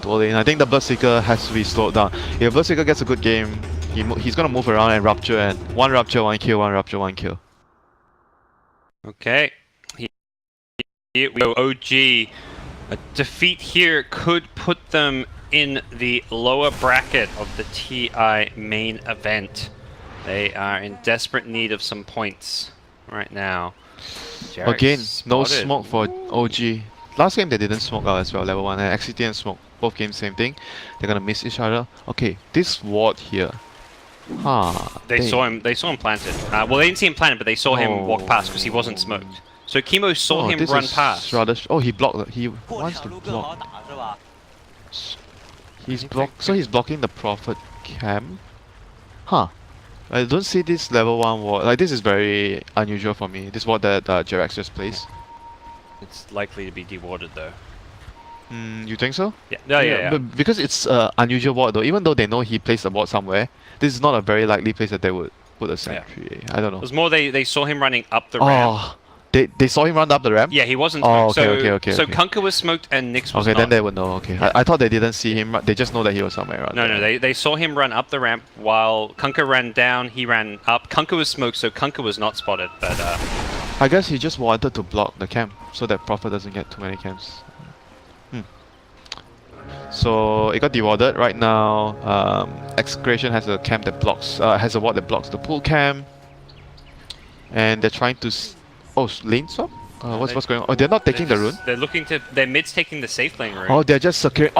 dual lane. I think the Bloodseeker has to be slowed down. If Bloodseeker gets a good game, he's gonna move around and rupture, and one rupture, one kill, one rupture, one kill. Okay. Here we go. OG. A defeat here could put them in the lower bracket of the TI main event. They are in desperate need of some points right now. Again, no spotted. smoke for OG. Last game they didn't smoke out as well, level 1, and XCT and smoke. Both games same thing. They're gonna miss each other. Okay, this ward here. They saw him planted. Well, they didn't see him planted, but they saw him walk past because he wasn't smoked. So Chemo saw him run past. He blocked. He wants to block. So he's blocking the Prophet camp. I don't see this level 1 ward. Like, this is very unusual for me. This ward that Jerax just placed. It's likely to be dewarded though. You think so? Yeah. Yeah. But because it's unusual ward though, even though they know he placed a ward somewhere, this is not a very likely place that they would put a sentry. I don't know. It was more they saw him running up the ramp. They saw him run up the ramp? Yeah, he wasn't smoked. Okay. So Kunkka was smoked and Nyx was not. not. Then they would know. Okay, yeah. I thought they didn't see him. They just know that he was somewhere around. No, they saw him run up the ramp while Kunkka ran down. He ran up. Kunkka was smoked, so Kunkka was not spotted. But I guess he just wanted to block the camp so that Prophet doesn't get too many camps. So it got dewarded right now. Execration has a camp that blocks. Has a ward that blocks the pool camp, and they're trying to. Lane swap? What's going on? Oh, they're not taking the rune? They're looking to... Their mid's taking the safe lane rune. Oh, they're just securing...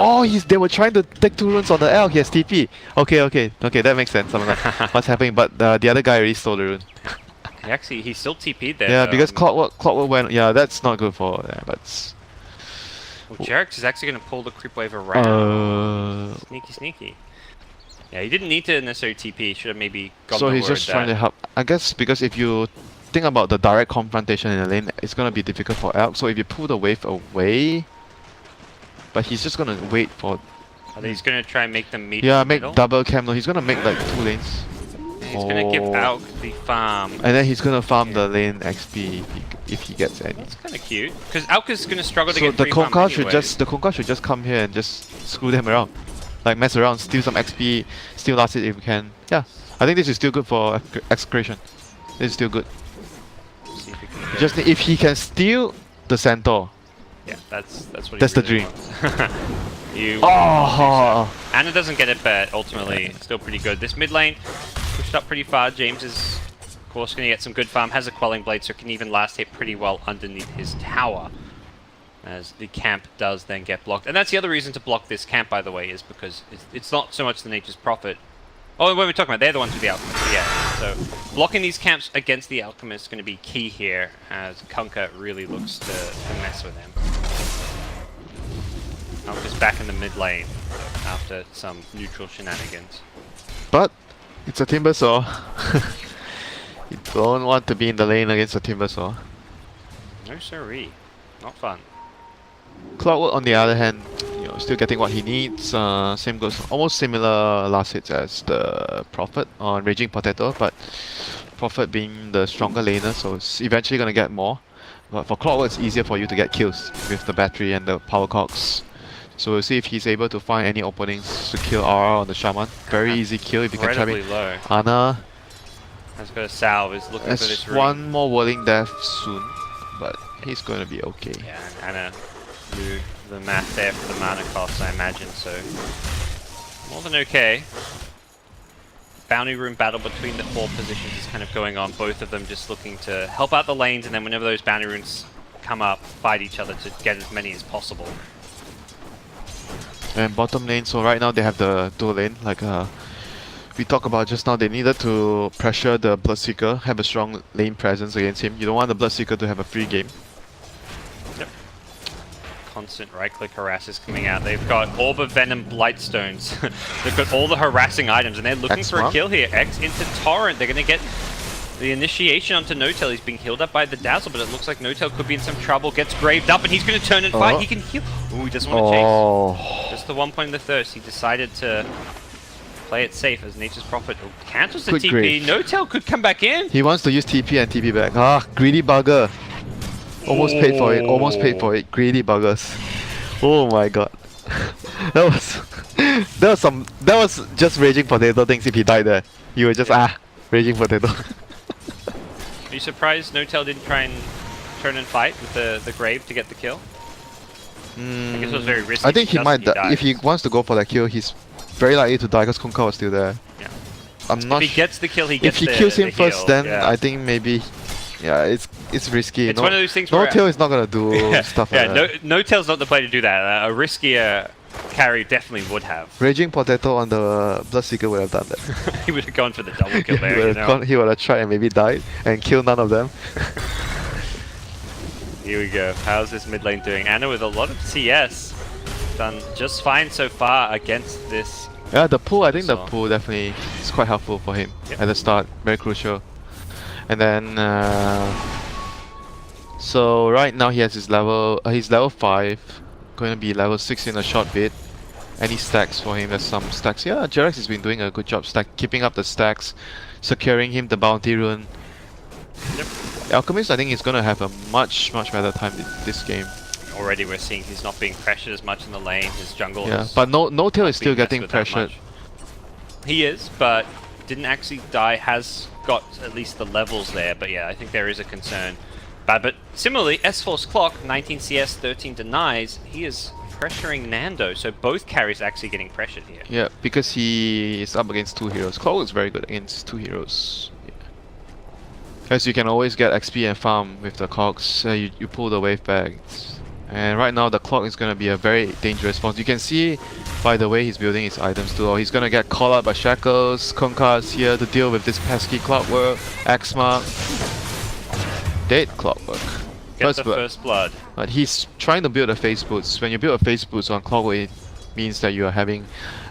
they were trying to take 2 runes on the L. He has TP. Okay, that makes sense. I'm like, what's happening? But the other guy already stole the rune. He still TP'd there. Yeah, because Clockwork went... Yeah, that's not good for... Yeah, but... Well, Jerax is actually going to pull the creep wave around. Sneaky. Yeah, he didn't need to necessarily TP. He should have maybe gone So he's just trying to help. I guess because if you... think about the direct confrontation in the lane, it's gonna be difficult for Elk. So if you pull the wave away, but he's just gonna wait for. He's gonna try and make them meet. Yeah, make double cam. No, he's gonna make like 2 lanes. He's gonna give Elk the farm, and then he's gonna farm the lane XP if he gets any. That's kind of cute because Elk is gonna struggle to get. So the Konka should just come here and just screw them around, like mess around, steal some XP, steal last hit if we can. Yeah, I think this is still good for Execration. This is still good. Just if he can steal the Centaur. Yeah, that's what. That's really the dream. Anna doesn't get it, but ultimately still pretty good. This mid lane pushed up pretty far. James is, of course, going to get some good farm. Has a quelling blade, so can even last hit pretty well underneath his tower. As the camp does then get blocked, and that's the other reason to block this camp, by the way, is because it's not so much the Nature's Prophet. Oh, when we're talking about, they're the ones with the Alchemist, yeah. So, blocking these camps against the Alchemist is going to be key here, as Kunkka really looks to mess with him. Alchemist back in the mid lane after some neutral shenanigans. But, it's a Timbersaw. You don't want to be in the lane against a Timbersaw. No siree. Not fun. Clockwork, on the other hand, still getting what he needs. Same goes, almost similar last hits as the Prophet on Raging Potato, but Prophet being the stronger laner, so it's eventually gonna get more. But for Clockwork, it's easier for you to get kills with the battery and the power cogs. So we'll see if he's able to find any openings to kill RR on the Shaman. Very easy kill if you can trap it. Low. Ana has got a salve, is looking for this ring. One more whirling death soon, but he's going to be okay. Yeah, and Ana do the math there for the mana cost, I imagine, so more than okay. Bounty room battle between the 4 positions is kind of going on, both of them just looking to help out the lanes, and then whenever those bounty runes come up, fight each other to get as many as possible. And bottom lane, so right now they have the dual lane, like we talked about just now, they needed to pressure the Bloodseeker, have a strong lane presence against him. You don't want the Bloodseeker to have a free game. Constant right-click harass is coming out. They've got Orb of Venom Blightstones. They've got all the harassing items, and they're looking for a kill here. X into Torrent. They're going to get the initiation onto Notel. He's being healed up by the Dazzle, but it looks like Notel could be in some trouble. Gets graved up, and he's going to turn and fight. He can heal. Ooh, he doesn't want to chase. Just the 1 point in the thirst. He decided to play it safe as Nature's Prophet cancels the TP. Grief. Notel could come back in. He wants to use TP and TP back. Ah, greedy bugger. Almost paid for it, almost paid for it. Greedy buggers. Oh my god. That was that was just raging potato things. If he died there, you were just raging potato. Are you surprised No-Tail didn't try and turn and fight with the grave to get the kill? I guess it was very risky. I think he might die. if he wants to go for that kill. He's very likely to die because Kunkka was still there. Yeah. I'm not. If he gets the kill, he gets. If he kills him first, heal. then yeah. I think maybe. Yeah, it's risky. It's one of those things where No-Tail is not gonna do stuff like that. No-Tail's not the player to do that. A riskier carry definitely would have. Raging Potato on the Bloodseeker would have done that. He would have gone for the double kill there. He would have tried and maybe died and killed none of them. Here we go. How's this mid lane doing? Anna with a lot of CS. Done just fine so far against this. Yeah, the pull, I think the pull definitely is quite helpful for him Yep. at the start. Very crucial. And then, so right now he has his level, he's level 5, going to be level 6 in a short bit. Any stacks for him? There's some stacks. Yeah, Jerax has been doing a good job keeping up the stacks, securing him the bounty rune. Yep. Alchemist, I think, is going to have a much better time this game. Already we're seeing he's not being pressured as much in the lane. His jungle Yeah, is but No-Tail is still being messed getting with that pressured. much. He is, but didn't actually die. Has got at least the levels there. But yeah, I think there is a concern. But similarly, S4's clock, 19 CS, 13 denies. He is pressuring Nando, so both carries actually getting pressured here. Yeah, because he is up against 2 heroes. Clock is very good against 2 heroes. As you can always get XP and farm with the cogs, you pull the wave back. And right now the clock is going to be a very dangerous boss. You can see by the way he's building his items too. He's going to get called out by Shackles, Kunkka's here to deal with this pesky Clockwork, X-Mark. Dead Clockwork. First blood. But he's trying to build a face boots. When you build a face boots on Clockwork, it means that you are having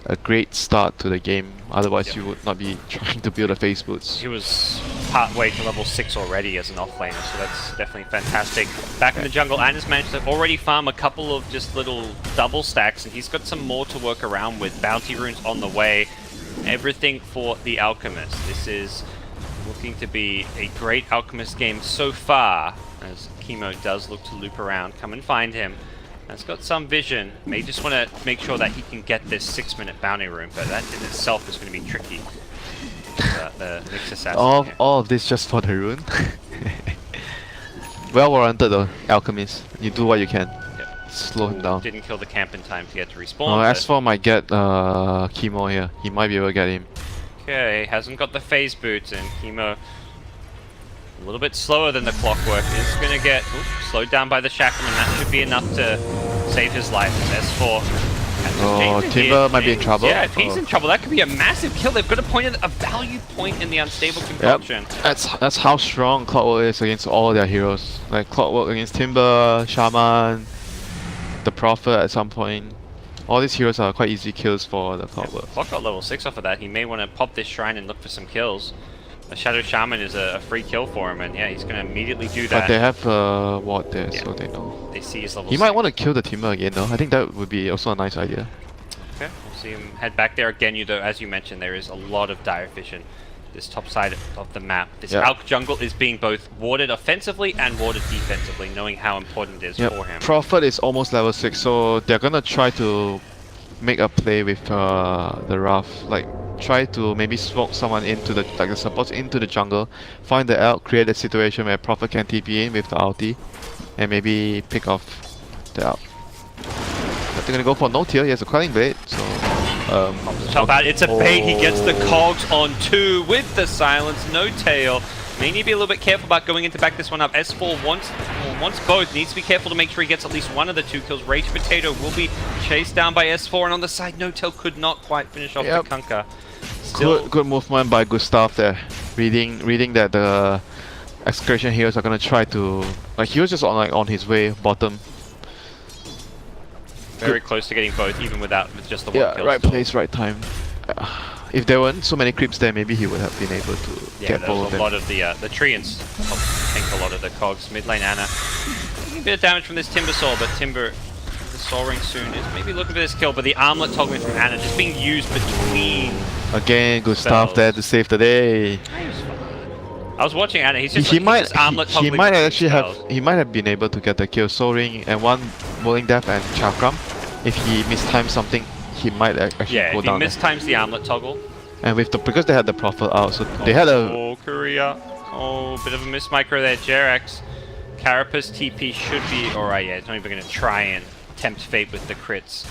a great start to the game. Otherwise you would not be trying to build a face boots. He was part way to level 6 already as an offlaner, so that's definitely fantastic. Back in the jungle, Anna's managed to already farm a couple of just little double stacks, and he's got some more to work around with. Bounty runes on the way. Everything for the Alchemist. This is looking to be a great Alchemist game so far, as Chemo does look to loop around, come and find him. Has got some vision, may just want to make sure that he can get this 6-minute bounty rune, but that in itself is going to be tricky. The Nyx assassin all of this just for the rune. Well warranted though, Alchemist. You do what you can. Yep. Slow him down. Didn't kill the camp in time to get to respawn. S4 might get Chemo here. He might be able to get him. Okay, hasn't got the phase boots, and Chemo a little bit slower than the Clockwork. Is going to get slowed down by the Shackleman. That should be enough to save his life. S4. Timber might be in trouble. Yeah, if he's in trouble, that could be a massive kill. They've got a value point in the unstable concoction. Yep. That's how strong Clockwork is against all their heroes. Like Clockwork against Timber, Shaman, the Prophet at some point. All these heroes are quite easy kills for the Clockwork. Yeah, Clock got level 6 off of that. He may want to pop this shrine and look for some kills. A Shadow Shaman is a free kill for him, and yeah, he's going to immediately do that. But they have ward there, so they know. They see his level He 6. might want to kill the Timber again though. I think that would be also a nice idea. Okay, we'll see him head back there again. Though, as you mentioned, there is a lot of dire vision. This top side of the map. This Alch jungle is being both warded offensively and warded defensively, knowing how important it is for him. Prophet is almost level 6, so they're gonna try to make a play with the Wrath. Like, try to maybe smoke someone into the supports into the jungle, find the Elk, create a situation where Prophet can TP in with the ulti, and maybe pick off the Elk. They're gonna go for No-Tail. He has a Quelling Blade, so Top out. It's a bait. He gets the cogs on 2 with the silence. No-Tail. May need to be a little bit careful about going in to back this one up. S4 wants both. Needs to be careful to make sure he gets at least one of the 2 kills. Rage Potato will be chased down by S4, and on the side, No-Tail could not quite finish off the Kunkka. Still good movement by Gustav there. Reading that the Execration heroes are gonna try to, like, he was just on his way bottom. very close to getting both, even with just the one kill. Yeah, right place, right time. If there weren't so many creeps there, maybe he would have been able to get both of them. A lot of the Treants tank a lot of the cogs. Mid lane Anna. A bit of damage from this Timber Saw, but Timber, the Soul Ring soon, is maybe looking for this kill, but the armlet toggling from Anna just being used between. Again, Gustav there to save the day. I was watching Anna. He's just he might have been able to get the kill. Soul Ring and one Rolling Death and Chakram. if he mistimes something, he might actually Yeah, go if he down. mistimes the armlet toggle. And with because they had the Prophet out, so they had a. Oh, Korea. Oh, bit of a miss micro there, Jerax. Carapace TP should be alright, yeah, it's not even going to try and tempt fate with the crits.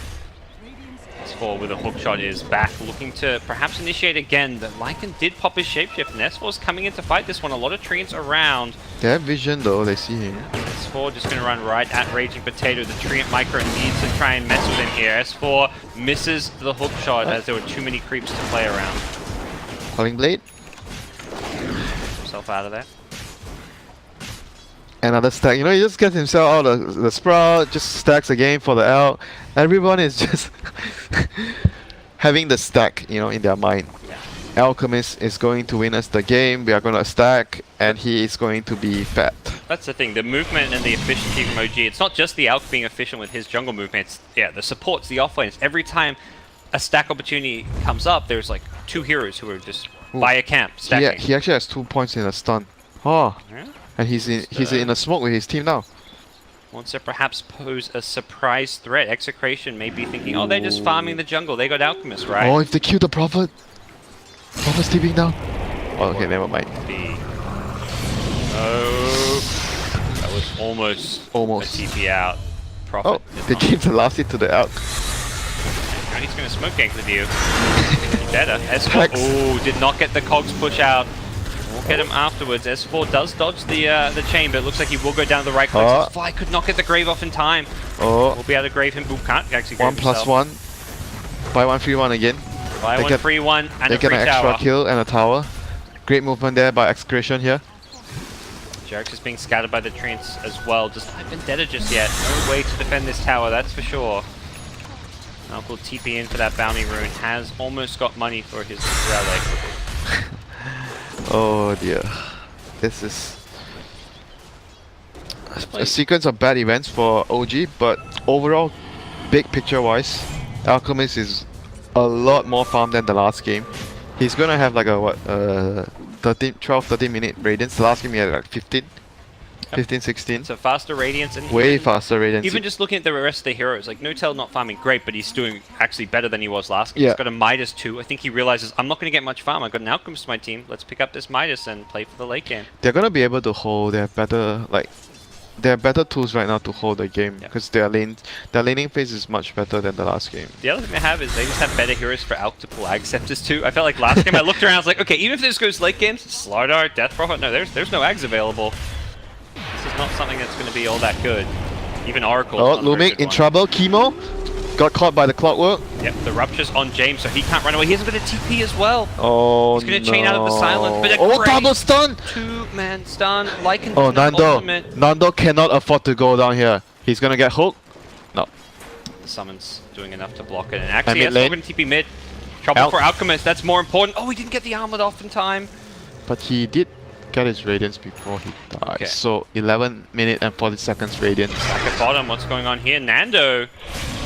S4 with a hook shot is back, looking to perhaps initiate again. The Lycan did pop his shapeshift, and S4's coming in to fight this one. A lot of treants around. They have vision though, they see him. S4 just going to run right at Raging Potato. The treant micro needs to try and mess with him here. S4 misses the hook shot as there were too many creeps to play around. Calling Blade. Himself out of there. Another stack. You know, he just gets himself out of the Sprout, just stacks again for the L. Everyone is just having the stack, you know, in their mind. Yeah. Alchemist is going to win us the game, we are going to stack, and he is going to be fat. That's the thing, the movement and the efficiency from OG, it's not just the Alk being efficient with his jungle movement, it's, yeah, the supports, the offlanes. Every time a stack opportunity comes up, there's like 2 heroes who are just by a camp, stacking. He actually has 2 points in a stun. Oh, Yeah. and he's in a smoke with his team now. Wants to perhaps pose a surprise threat. Execration may be thinking, oh, they're just farming the jungle. They got Alchemist, right? Oh, if they kill the Prophet. Prophet's TPing now. Oh, okay, never mind. Oh, that was almost a TP out. Prophet. Oh, they gave the last hit to the Alk. Now he's going to smoke gank with you. Better. S4, oh, did not get the cogs push out. We'll get him afterwards. S4 does dodge the chain, but it looks like he will go down the right click. Oh. His fly could not get the grave off in time. Oh. We'll be able to grave him. Ooh, can't actually grave 1+1. Buy 1 free 1 again. Buy one, free one, and they a free get an extra tower. kill and a tower. Great movement there by Execration here. Jerax is being scattered by the treants as well. Does not have Vendetta just yet. No way to defend this tower, that's for sure. Uncle TP in for that bounty rune. Has almost got money for his relic. Oh dear. This is a sequence of bad events for OG, but overall, big picture wise, Alchemist is a lot more farm than the last game. He's gonna have like a what 12-13 minute radiance. The last game he had like 15, 16. So faster radiance and Way faster radiance. even just looking at the rest of the heroes, like No-Tail not farming great, but he's doing actually better than he was last game. Yeah. He's got a Midas too. I think he realizes I'm not going to get much farm. I've got an Alchemist to my team. Let's pick up this Midas and play for the late game. They're gonna be able to hold. They have better tools right now to hold the game because their laning phase is much better than the last game. The other thing they have is they just have better heroes for Alk to pull Ag Scepters too. I felt like last game I looked around, I was like, okay, even if this goes late games, Slardar, Death Prophet, no, there's no Ags available. This is not something that's going to be all that good. Even Oracle. Oh, Lumik in trouble. Chemo got caught by the clockwork. Yep, the rupture's on James, so he can't run away. He hasn't got a TP as well. Oh, he's going to chain out of the silence, but double stun! 2-man stun. Lycan Oh, Nando. ultimate. Nando cannot afford to go down here. He's gonna get hooked. No. The summon's doing enough to block it. And actually, mid yes, we're lane. going to TP mid. Trouble for Alchemist, that's more important. Oh, he didn't get the armlet off in time. But he did get his radiance before he died. Okay. So 11 minutes and 40 seconds radiance. Back at bottom, what's going on here? Nando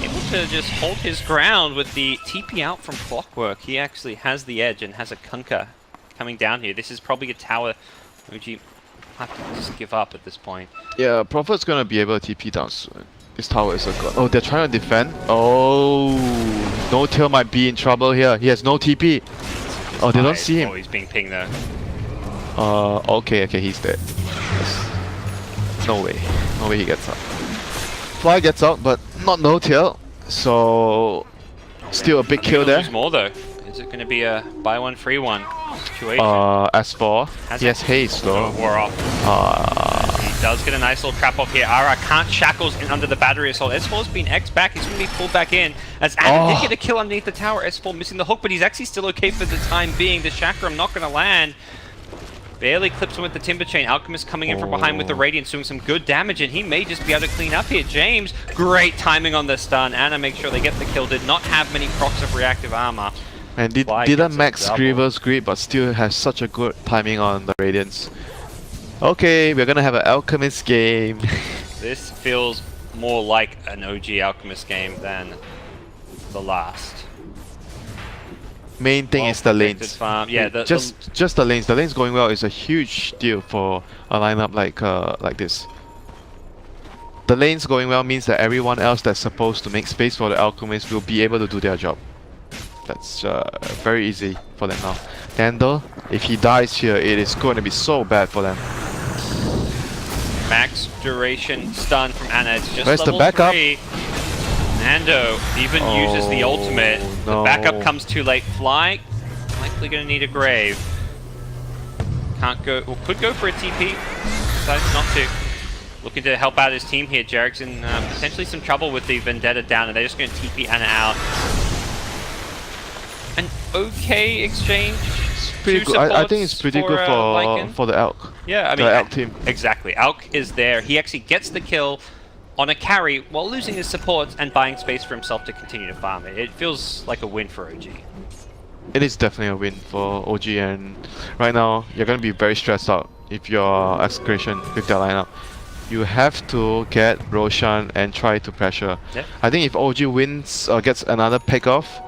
able to just hold his ground with the TP out from Clockwork. He actually has the edge and has a Kunkka coming down here. This is probably a tower OG have to just give up at this point. Yeah, Prophet's gonna be able to TP down soon. This tower is a god. Oh, they're trying to defend. Oh, No-Tail might be in trouble here. He has no TP. Oh, they don't see him. Oh, he's being pinged though. Okay, he's dead. No way he gets out. Fly gets out, but not No-Tail. So, still a big kill there. Lose more though. Is it going to be a buy one free one situation? S4. He has haste though. War off. He does get a nice little trap off here. Ara can't shackles in under the battery assault. S4's been X back. He's going to be pulled back in. As Adam did get a kill underneath the tower. S4 missing the hook, but he's actually still okay for the time being. The chakram not going to land. Barely clips him with the Timber Chain. Alchemist coming in from behind with the Radiance, doing some good damage, and he may just be able to clean up here. James, great timing on the stun. Anna makes sure they get the kill. Did not have many procs of reactive armor. And didn't max Grievous Grip, but still has such a good timing on the Radiance. Okay, we're gonna have an Alchemist game. This feels more like an OG Alchemist game than the last. Main thing is the lanes. Farm. Yeah, just the lanes. The lanes going well is a huge deal for a lineup like this. the lanes going well means that everyone else that's supposed to make space for the Alchemist will be able to do their job. That's very easy for them now. Nando, if he dies here, it is going to be so bad for them. Max duration stun from Ana. It's just Where's the level backup? 3. Nando even uses the ultimate. No. The backup comes too late. Fly, likely going to need a grave. Can't go, or could go for a TP. Decides not to. Looking to help out his team here. Jarek's in potentially some trouble with the Vendetta down, and they're just going to TP Ana out. An okay exchange. It's pretty good. I think it's pretty good for the Elk. Yeah, I mean, the Elk team. Exactly. Alk is there. He actually gets the kill on a carry while losing his supports and buying space for himself to continue to farm it. It feels like a win for OG. It is definitely a win for OG, and right now you're going to be very stressed out if you're Execration with their lineup. You have to get Roshan and try to pressure. Yeah. I think if OG wins or gets another pick off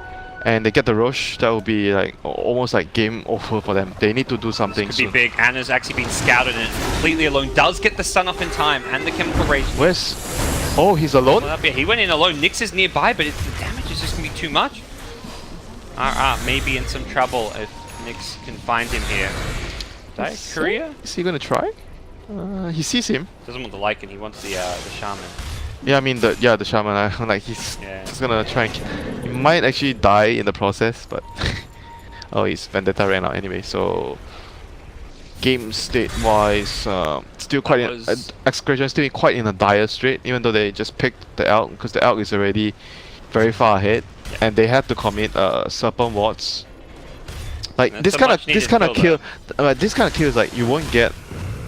and they get the Rosh, that will be like almost like game over for them. They need to do something This could soon. be big. Ana's actually been scouted and completely alone. Does get the stun off in time and the chemical rage. Where's... Oh, he's alone? Well, he went in alone. Nyx is nearby, but the damage is just going to be too much. RR may be in some trouble if Nyx can find him here. Korea? Is he going to try? He sees him. Doesn't want the Lycan, he wants the Shaman. Yeah, I mean the Shaman. Like he's gonna try and... He might actually die in the process, but... oh, his Vendetta ran out anyway, so... Game state wise, still quite Execration still quite in a dire strait, even though they just picked the Elk, because the Elk is already very far ahead, and they had to commit Serpent Wards. Like this kind of kill is like you won't get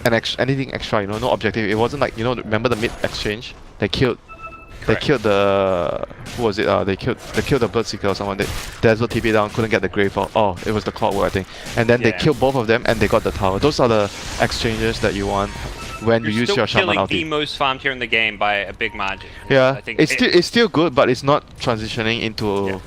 anything extra, you know, no objective. It wasn't like, you know, remember the mid exchange? They killed the... who was it? They killed the Bloodseeker or someone. They also TP down, couldn't get the grave out. Oh, it was the Clockwork, I think. And then they killed both of them and they got the tower. Those are the exchanges that you want when you use your Shaman ulti. You're still killing the most farmed here in the game by a big margin. Yeah, I think it's still good, but it's not transitioning into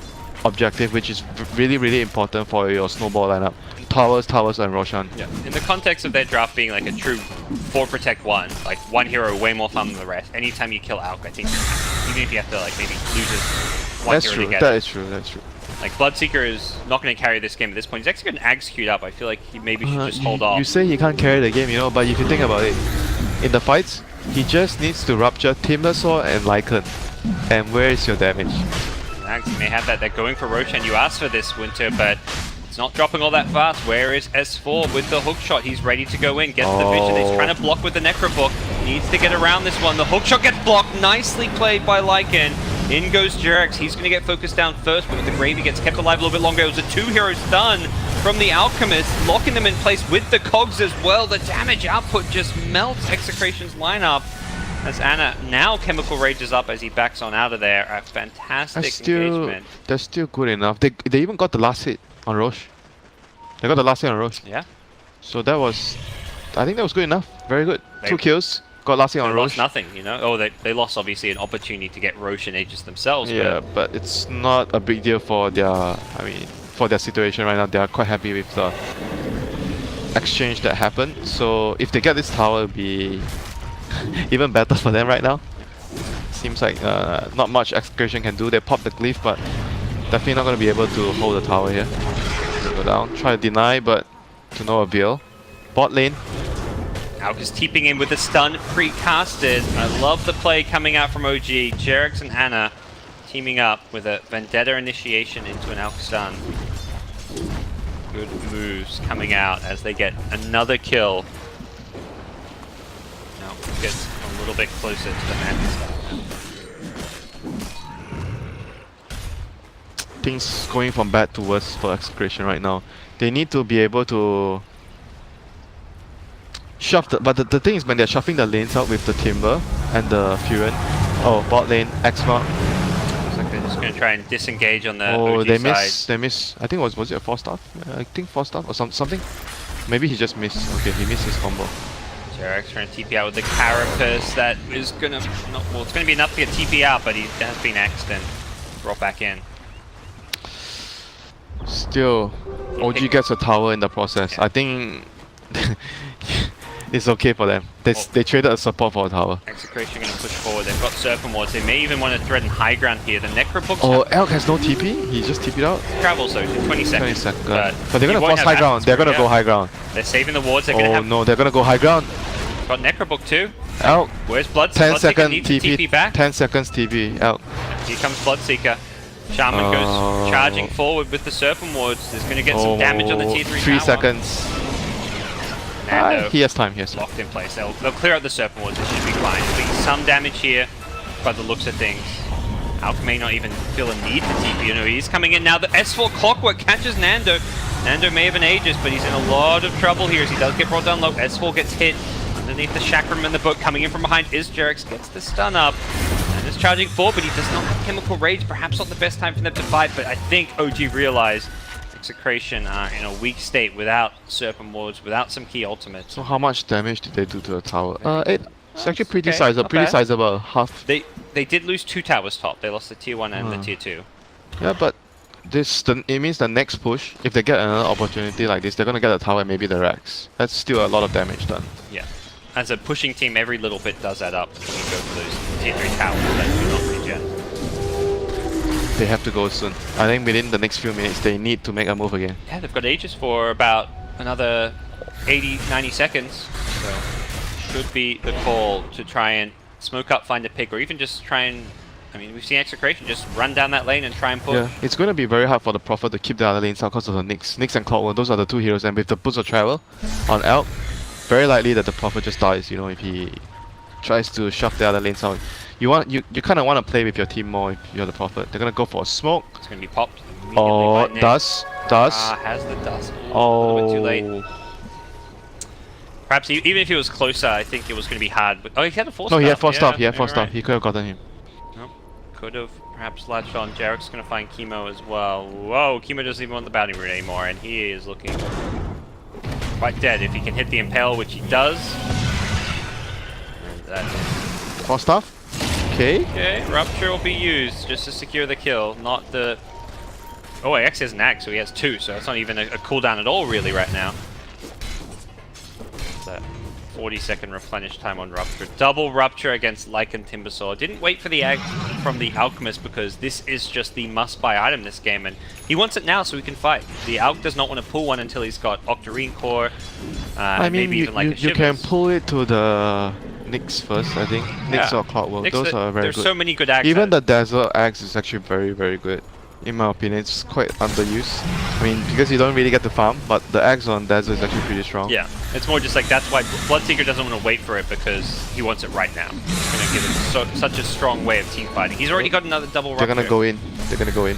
objective, which is really important for your snowball lineup. Towers, and Roshan. Yeah. In the context of their draft being like a true 4 protect 1, like one hero way more fun than the rest. Anytime you kill Alk, I think even if you have to like maybe lose his one hero together. That is true. Like Bloodseeker is not going to carry this game at this point. He's actually got an Axe queued up. I feel like he maybe should just hold off. You say he can't carry the game, you know, but if you think about it, in the fights, he just needs to rupture Timbersaw and Lycan. And where is your damage? Axe may have that. They're going for Roshan. You asked for this, Winter, but it's not dropping all that fast. Where is S4 with the hookshot? He's ready to go in. Gets the vision. He's trying to block with the Necrobook. Needs to get around this one. The hookshot gets blocked. Nicely played by Lycan. In goes Jarex. He's going to get focused down first, but with the Grave, he gets kept alive a little bit longer. It was a 2-hero stun from the Alchemist, locking them in place with the cogs as well. The damage output just melts Execration's lineup. As Ana now chemical rages up as he backs on out of there. A fantastic engagement. They're still good enough. They even got the last hit on Roche. They got the last hit on Roche. Yeah. So that was... I think that was good enough. Very good. 2 kills. Got last hit on Roche. Lost nothing, you know? Oh, they lost obviously an opportunity to get Roche and Aegis themselves. Yeah, but it's not a big deal for their... I mean, for their situation right now. They are quite happy with the exchange that happened. So if they get this tower, it'll be even better for them right now. Seems like not much Execration can do. They pop the glyph, but definitely not going to be able to hold the tower here. Go down, try to deny, but to no avail. Bot lane. Alk is TPing in with a stun pre-casted. I love the play coming out from OG. Jarex and Ana teaming up with a Vendetta initiation into an Alk stun. Good moves coming out as they get another kill. Now gets a little bit closer to the man. Things going from bad to worse for Execration right now. They need to be able to shove the... But the thing is, when they're shuffling the lanes out with the Timber and the Furen... Oh, bot lane, X-Mark. Looks like they're just going to try and disengage on the OG side. They miss. I think was it a 4-star? I think 4-star or something. Maybe he just missed. Okay, he missed his combo. Jarex trying to TP out with the Carapace. That is going to... Well, it's going to be enough to get TP out, but he has been axed and brought back in. Still, OG gets a tower in the process. I think It's okay for them. They traded a support for a tower. Execration going to push forward. They've got Serpent Wards. They may even want to threaten high ground here. The Necrobooks Oh, Elk has no TP? He just TP'd out? travel, so 20 seconds. 20 seconds. But But they're gonna force high ground. They're gonna go high ground. They're saving the wards. They're going to Oh have... no, they're gonna go high ground. Got Necrobook too. Elk. Where's Bloodseeker? 10 seconds Needs to TP back. 10 seconds TP. Elk. Here comes Bloodseeker. Shaman goes charging forward with the Serpent Wards. There's going to get some damage on the tier 3 3 tower. seconds. Nando He has time. He has time. locked in place. They'll clear out the Serpent Wards. It should be fine. There'll be some damage here by the looks of things. Alk may not even feel a need for TP. You know, he's coming in now. The S4 Clockwork catches Nando. Nando may have an Aegis, but he's in a lot of trouble here as he does get brought down low. S4 gets hit underneath the Chakram in the book. Coming in from behind is Jerix. Gets the stun up. And is charging forward, but he does not have Chemical Rage. Perhaps not the best time for them to fight, but I think OG realized Execration are in a weak state without Serpent Wards, without some key ultimates. So how much damage did they do to the tower? It's actually pretty okay, sizable. not Pretty bad. sizable. Half. They did lose 2 towers top. They lost the tier 1 and the tier 2. Yeah, but it means the next push, if they get another opportunity like this, they're gonna get a tower and maybe the Rex. That's still a lot of damage done. Yeah. As a pushing team, every little bit does add up when you go for those tier 3 towers that do not regen. They have to go soon. I think within the next few minutes, they need to make a move again. Yeah, they've got Aegis for about another 80, 90 seconds. So should be the call to try and smoke up, find a pick, or even just try and... I mean, we've seen Execration just run down that lane and try and push. Yeah, it's going to be very hard for the Prophet to keep the other lanes out because of the Nyx. Nyx and Clockwork, those are the 2 heroes, and with the boost of travel on Elk, very likely that the Prophet just dies, you know, if he tries to shove the other lanes out. You kind of want to play with your team more if you're the Prophet. They're going to go for a smoke. It's going to be popped immediately Oh, by Nick. dust. Has the dust. A little bit too late. Perhaps even if he was closer, I think it was going to be hard. But, oh, he had a force No, staff. he had 4 staff. He had you're 4 staff. right. He could have gotten him. Nope. Could have perhaps latched on. Jarek's going to find Chemo as well. Whoa, Chemo doesn't even want the bounty rune anymore, and he is looking quite dead if he can hit the Impale, which he does. And that 4 staff? Okay. okay, Rupture will be used just to secure the kill, not the... Oh, X has an Axe, so he has 2, so that's not even a cooldown at all, really, right now. That 40-second replenish time on Rupture. Double Rupture against Lycan Timbersaw. Didn't wait for the Axe from the Alchemist because this is just the must-buy item this game, and he wants it now so he can fight. The Alch does not want to pull one until he's got Octarine Core, I mean, maybe even like a you can Shivers. pull it to the Nyx first, I think. Nyx or Clockwork, Nyx, those are very there's good. so many good Axe. Even the Desert Axe is actually very, very good. In my opinion, it's quite underused. I mean, because you don't really get to farm, but the Axe on Desert is actually pretty strong. Yeah, it's more just like that's why Bloodseeker doesn't want to wait for it because he wants it right now. It's going to give him such a strong way of team fighting. He's already got another double Rupture. They're gonna go in. They're gonna go in.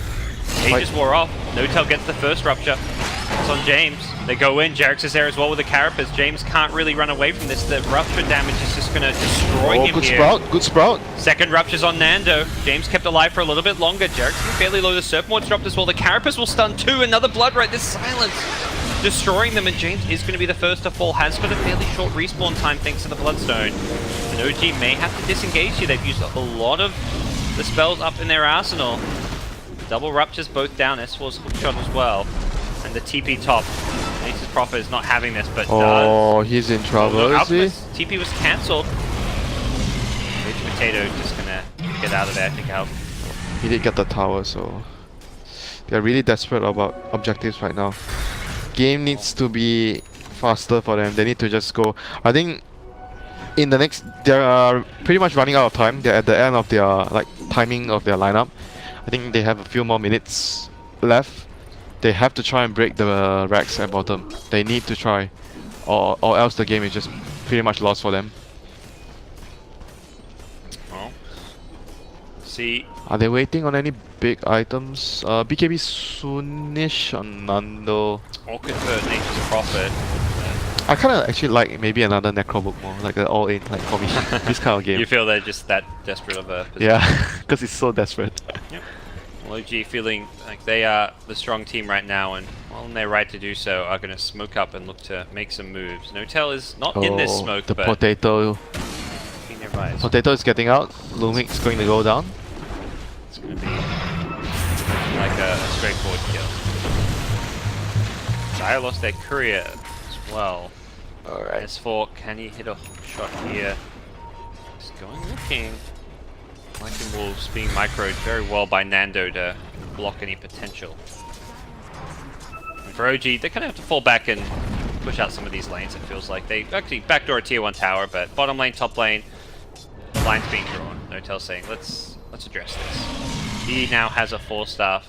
Aegis wore off. No-Tail gets the first Rupture. It's on James. They go in. Jerix is there as well with the Carapace. James can't really run away from this. The Rupture damage is just going to destroy him good here. sprout, good sprout. Second Rupture's on Nando. James kept alive for a little bit longer. Jerix can fairly low. The Serpent Ward's dropped as well. The Carapace will stun too. Another Blood Right. This silence destroying them, and James is going to be the first to fall. Has got a fairly short respawn time thanks to the Bloodstone. And OG may have to disengage here. They've used a lot of the spells up in their arsenal. Double Ruptures both down. S4's hookshot as well. And the TP top. Ace's Prophet is not having this, but Oh, he's in trouble, does. is he? Alchemist TP was cancelled. Rich Potato just gonna get out of there, I think out. He did get the tower, so they're really desperate about objectives right now. Game needs to be faster for them. They need to just go. I think in the next, they're pretty much running out of time. They're at the end of their timing of their lineup. I think they have a few more minutes left. They have to try and break the Rex at bottom. They need to try, or else the game is just pretty much lost for them. Well, see. Are they waiting on any big items? BKB soonish on Nando. Awkward for Nature's Prophet. I kind of actually like maybe another Necrobook more, like an all-in, like for me, this kind of game. You feel they're just that desperate of a position. Yeah, because it's so desperate. Yep. Well, OG feeling like they are the strong team right now, and well, in their right to do so, are going to smoke up and look to make some moves. No-Tail is not in this smoke, the but potato. being nearby. Potato is getting out. Lumix is going to go down. It's going to be like a straightforward kill. Dire lost their courier as well. Alright. S4, can he hit a hook shot here? He's going looking. Lightning Wolves being microed very well by Nando to block any potential. And for OG, they kind of have to fall back and push out some of these lanes, it feels like. They actually backdoor a tier 1 tower, but bottom lane, top lane, the line's being drawn. Notel's saying, let's address this. He now has a 4-staff.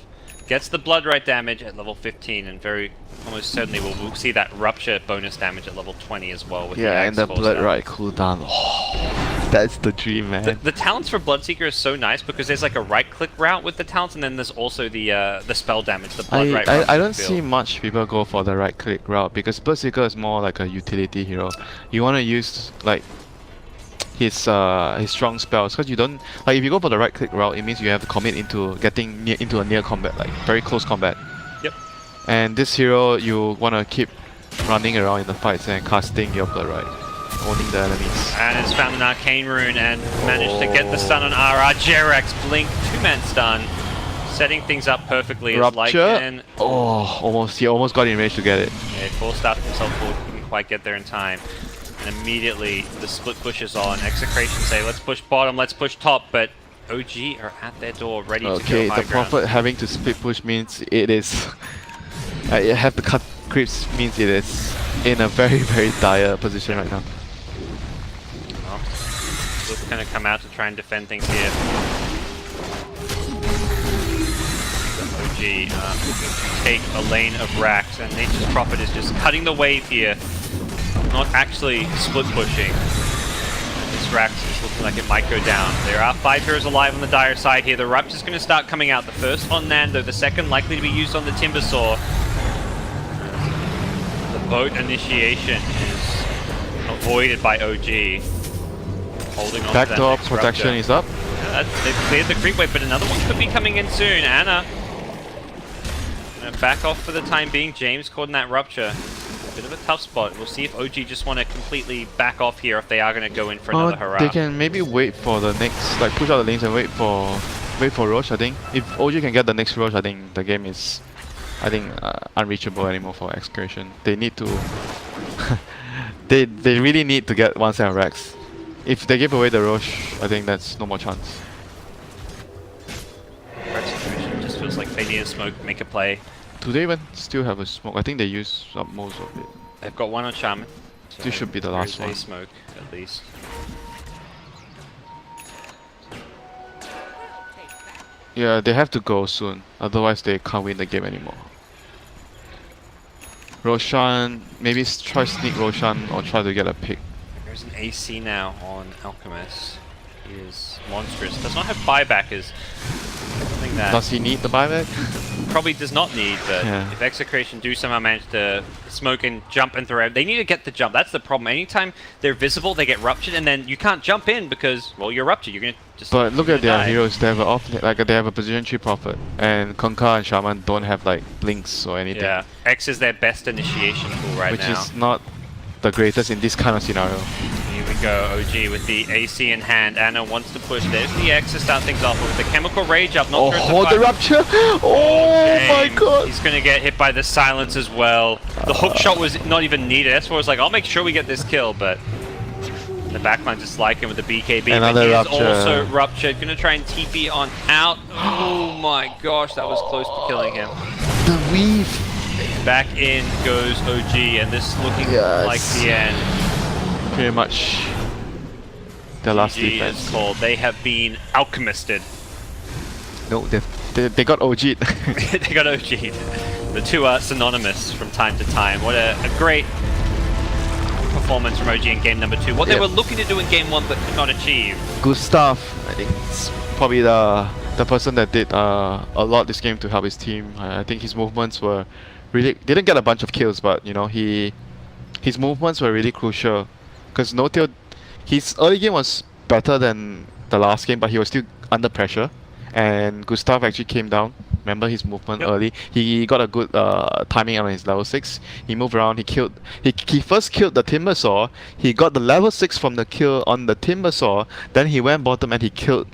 Gets the blood right damage at level 15, and very almost certainly we'll see that rupture bonus damage at level 20 as well. With Yeah, the and the blood right cooldown. Oh, that's the dream, man. The talents for Bloodseeker is so nice because there's like a right-click route with the talents, and then there's also the spell damage, the blood right. I don't see much people go for the right-click route because Bloodseeker is more like a utility hero. You want to use like his strong spells because you don't like if you go for the right-click route, it means you have to commit into getting into a near combat, like very close combat. Yep. And this hero, you want to keep running around in the fights and casting your blood right, owning the enemies. And it's found an arcane rune and managed to get the stun on RR. Jerex blink, 2-man stun, setting things up perfectly. Rupture. Oh, he almost got in range to get it. Yeah, 4-staffed himself forward, couldn't quite get there in time. And immediately the split push is on. Execration say, let's push bottom, let's push top, but OG are at their door, ready to go high Okay, the ground. Prophet having to split push means it is... you have to cut creeps means it is in a very, very dire position right now. Well, Luke's going to come out to try and defend things here. OG looking to take a lane of racks, and Nature's Prophet is just cutting the wave here. Not actually split pushing. This Rax is looking like it might go down. There are 5 heroes alive on the dire side here. The Rupture's going to start coming out. The first on Nando, the second likely to be used on the Timbersaw. The boat initiation is avoided by OG. Holding on Backdoor to that protection Rupture. is up. Yeah, they've cleared the creep wave, but another one could be coming in soon. Anna gonna back off for the time being. James caught in that Rupture. Bit of a tough spot. We'll see if OG just want to completely back off here if they are going to go in for another hurrah. They can maybe wait for the next, like push out the lanes and wait for Roche. I think if OG can get the next Roche, I think the game is, unreachable anymore for Execration. They need to, they really need to get one set of racks. If they give away the Roche, I think that's no more chance. Execution just feels like they need a smoke, make a play. Do they even still have a smoke? I think they use up most of it. They've got one on Shaman. So This should be the last there's one. a smoke, at least. Yeah, they have to go soon. Otherwise, they can't win the game anymore. Roshan, maybe try sneak Roshan or try to get a pick. There's an AC now on Alchemist. He is monstrous. Does not have buybackers. Something that Does he need the buyback? probably does not need, but Yeah. if Execration do somehow manage to smoke and jump and throw, they need to get the jump. That's the problem. Anytime they're visible, they get ruptured, and then you can't jump in because, well, you're ruptured. You're gonna just. But look at their die. heroes. They have a they have a position 3 prophet, and Konka and Shaman don't have like blinks or anything, Yeah, X is their best initiation tool right which now. is not the greatest in this kind of scenario. Here we go, OG with the AC in hand. Anna wants to push. There's the X to start things off with the Chemical Rage up. Not sure it's a Oh, the fight. rupture! Oh my James, god! He's going to get hit by the silence as well. The hook shot was not even needed. S4 was like, I'll make sure we get this kill, but the backline just like him with the BKB. Another but he is rupture. also ruptured. Going to try and TP on out. Oh my gosh, that was close to killing him. The weave! Back in goes OG, and this is looking Yes. like the end. Pretty much the last GG defense. is called. They have been alchemisted. No, they got OG'd. They got OG'd. The two are synonymous from time to time. What a great performance from OG in game number 2. What they Yep. were looking to do in game 1 but could not achieve. Gustav, I think it's probably the person that did a lot this game to help his team. I think his movements were really didn't get a bunch of kills, but you know his movements were really crucial because Notail, his early game was better than the last game, but he was still under pressure, and Gustav actually came down. Remember his movement Yep. early? He got a good timing on his level 6. He moved around. He first killed the Timbersaw. He got the level 6 from the kill on the Timbersaw. Then he went bottom and he killed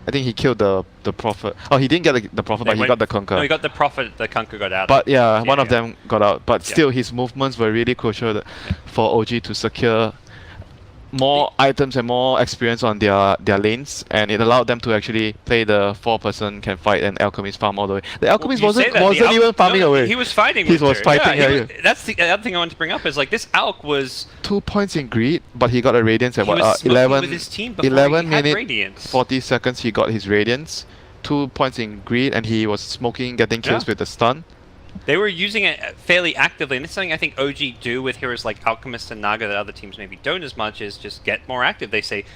I think he killed the Prophet. Oh, he didn't get the Prophet, but he got the Conquer. No, he got the Prophet. The Conquer got out. But yeah, one of them got out. But still, his movements were really crucial for OG to secure more items and more experience on their lanes, and it allowed them to actually play the 4-person can fight and Alchemist farm all the way. The Alchemist wasn't even farming away. He was fighting. He was fighting. That's the other thing I wanted to bring up is like this Alch was 2 points in greed, but he got a Radiance at 11 minutes 40 seconds. He got his Radiance, 2 points in greed, and he was smoking, getting kills with the stun. They were using it fairly actively, and it's something I think OG do with heroes like Alchemist and Naga that other teams maybe don't as much, is just get more active. They say,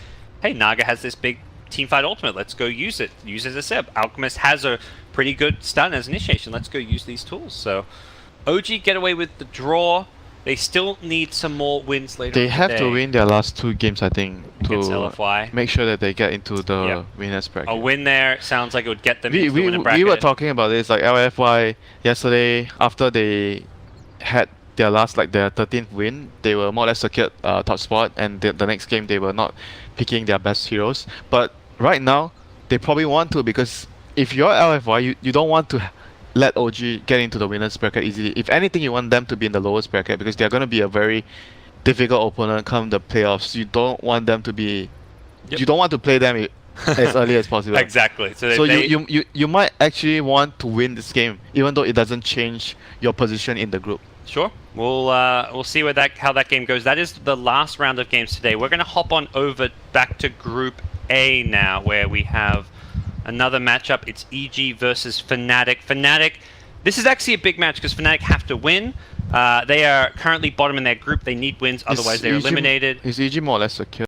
hey, Naga has this big teamfight ultimate, let's go use it. Use it as a sub. Alchemist has a pretty good stun as initiation, let's go use these tools. So OG get away with the draw. They still need some more wins later. They have to win their last 2 games, I think, against to LFY. Make sure that they get into the winners bracket. A win there sounds like it would get them into the winner bracket. We were talking about this, like LFY yesterday, after they had their last, like their 13th win, they were more or less secured top spot, and the next game they were not picking their best heroes. But right now, they probably want to, because if you're LFY, you don't want to let OG get into the winners bracket easily. If anything, you want them to be in the lowest bracket, because they're going to be a very difficult opponent come the playoffs. You don't want them to be... You don't want to play them as early as possible. Exactly. So you might actually want to win this game, even though it doesn't change your position in the group. Sure. We'll see how that game goes. That is the last round of games today. We're going to hop on over back to Group A now, where we have another matchup. It's EG versus Fnatic. Fnatic, this is actually a big match because Fnatic have to win. They are currently bottom in their group. They need wins, otherwise they're eliminated. Is EG more or less secure?